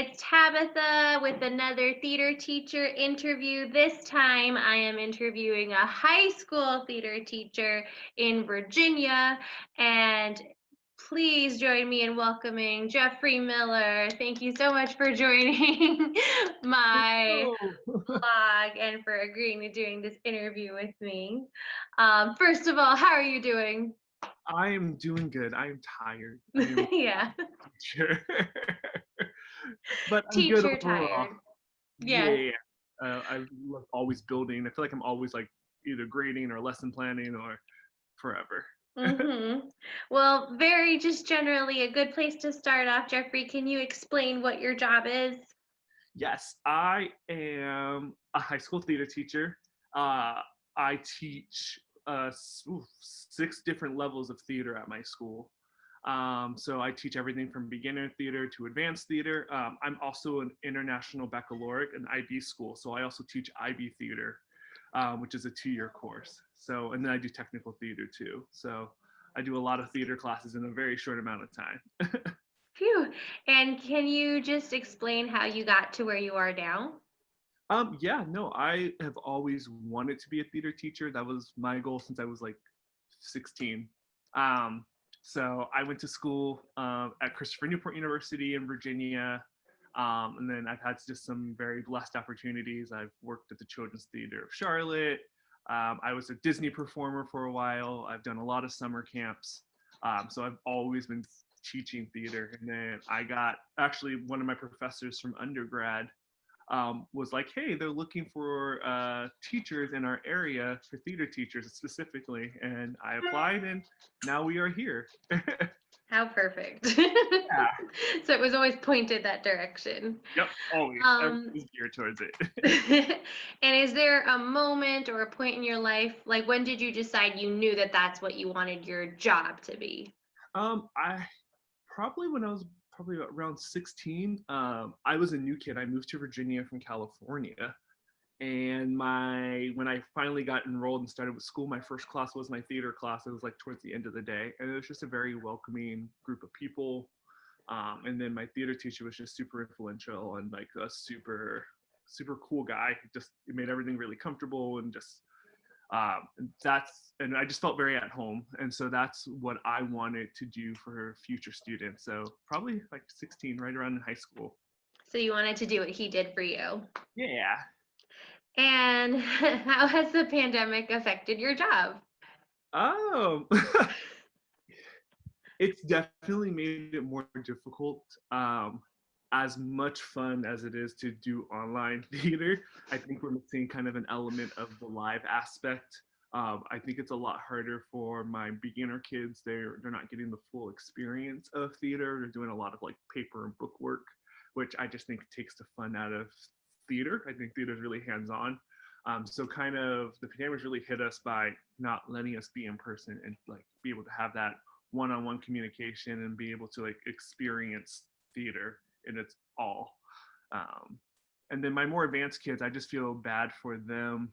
it's Tabitha with another theater teacher interview. This time I am interviewing a high school theater teacher in Virginia. And please join me in welcoming Jeffrey Miller. Thank you so much for joining my Oh, blog and for agreeing to doing this interview with me. First of all, how are you doing? I am doing good. I am tired. I am Yeah, sure. But I'm good teacher overall. tired. Yes. Yeah. I love always building. I feel like I'm always like either grading or lesson planning or forever. Well, very just generally a good place to start off. Jeffrey, can you explain what your job is? Yes, I am a high school theater teacher. Uh, I teach 6 different levels of theater at my school. So I teach everything from beginner theater to advanced theater. I'm also an international baccalaureate, an IB school. So I also teach IB theater, which is a 2-year course. So, and then I do technical theater too. So I do a lot of theater classes in a very short amount of time. Phew. And can you just explain how you got to where you are now? Yeah, no, I have always wanted to be a theater teacher. That was my goal since I was like 16. Um, so I went to school at Christopher Newport University in Virginia. And then I've had just some very blessed opportunities. I've worked at the Children's Theater of Charlotte. I was a Disney performer for a while. I've done a lot of summer camps. So I've always been teaching theater. And then I got actually one of my professors from undergrad was like, hey, they're looking for teachers in our area for theater teachers specifically. And I applied, and now we are here. How perfect. Yeah. So it was always pointed that direction. Yep. Always. Um, Everything's geared towards it. and is there a moment or a point in your life, like when did you decide you knew that that's what you wanted your job to be? I probably when I was probably around 16, I was a new kid. I moved to Virginia from California. And my when I finally got enrolled and started with school, my first class was my theater class. It was like towards the end of the day, and it was just a very welcoming group of people. And then my theater teacher was just super influential and like a super cool guy. Just it made everything really comfortable and just and I just felt very at home. And so that's what I wanted to do for future students. So probably like 16, right around in high school. So you wanted to do what he did for you. Yeah. And how has the pandemic affected your job? Oh, it's definitely made it more difficult. As much fun as it is to do online theater, I think we're missing kind of an element of the live aspect. I think it's a lot harder for my beginner kids. They're not getting the full experience of theater. They're doing a lot of like paper and book work, which I just think takes the fun out of theater. I think theater is really hands on. So kind of the pandemic really hit us by not letting us be in person and like be able to have that one-on-one communication and be able to like experience theater in its all. Um, and then my more advanced kids, I just feel bad for them,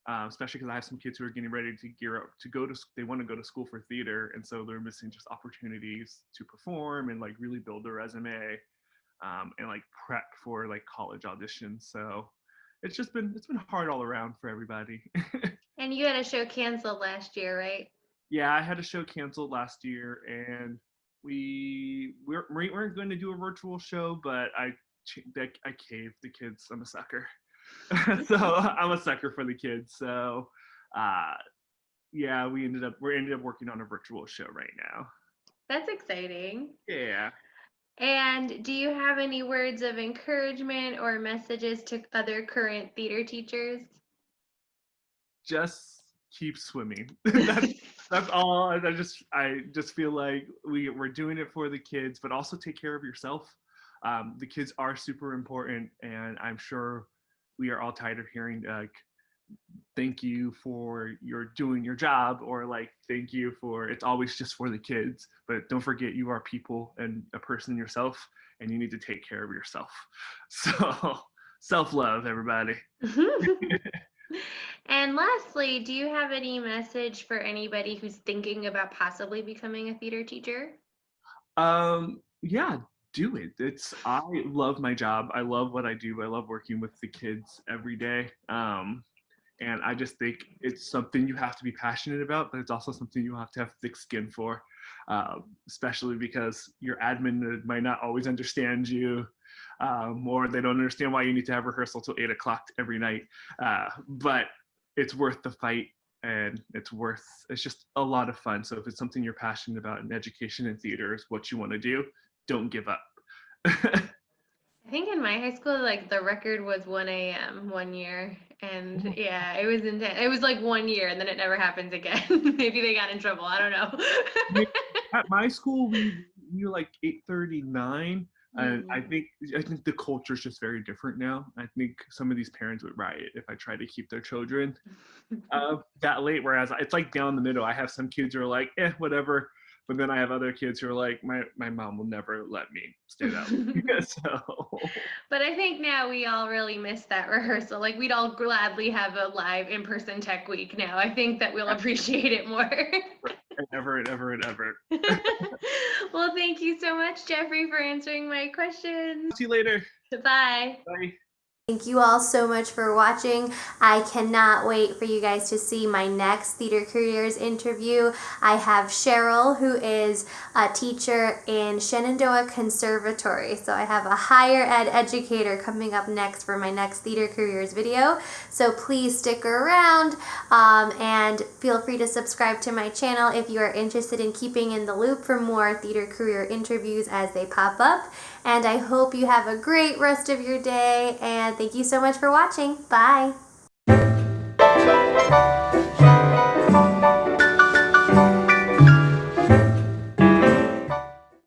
especially because I have some kids who are getting ready to gear up to go to. They want to go to school for theater, and so they're missing just opportunities to perform and like really build their resume and like prep for like college auditions. So it's been hard all around for everybody. And you had a show canceled last year, right? Yeah, I had a show canceled last year, and we weren't going to do a virtual show, but I caved. The kids. I'm a sucker, so I'm a sucker for the kids. So, uh, yeah, we ended up working on a virtual show right now. That's exciting. Yeah, And do you have any words of encouragement or messages to other current theater teachers? just keep swimming. That's all. I just feel like we're doing it for the kids, but also take care of yourself. The kids are super important, and I'm sure we are all tired of hearing like thank you for your doing your job or like thank you for it's always just for the kids, but don't forget you are people and a person yourself, and you need to take care of yourself. So self-love, everybody. And lastly, do you have any message for anybody who's thinking about possibly becoming a theater teacher? Yeah, do it. I love my job. I love what I do. I love working with the kids every day. And I just think it's something you have to be passionate about, but it's also something you have to have thick skin for, especially because your admin might not always understand you, or they don't understand why you need to have rehearsal till 8 o'clock every night. But it's worth the fight, and it's just a lot of fun. So if it's something you're passionate about, and education and theater is what you want to do, don't give up. I think in my high school, like the record was 1 a.m. one year, and yeah, it was intense. It was like 1 year, and then it never happens again. Maybe they got in trouble. I don't know. At my school, we were like 8:39, and I Mm. think I think the culture is just very different now. I think some of these parents would riot if I tried to keep their children that late. Whereas it's like down the middle. I have some kids who are like, whatever. But then I have other kids who are like, my mom will never let me stay that late. So But I think now we all really miss that rehearsal. Like we'd all gladly have a live in-person tech week now. I think that we'll appreciate it more. and ever and ever and ever. Well, thank you so much, Jeffrey, for answering my questions. See you later. Bye. Bye. Thank you all so much for watching. I cannot wait for you guys to see my next Theater Careers interview. I have Cheryl, who is a teacher in Shenandoah Conservatory. So I have a higher ed educator coming up next for my next Theater Careers video. So please stick around and feel free to subscribe to my channel if you are interested in keeping in the loop for more theater career interviews as they pop up. And I hope you have a great rest of your day, and thank you so much for watching. Bye!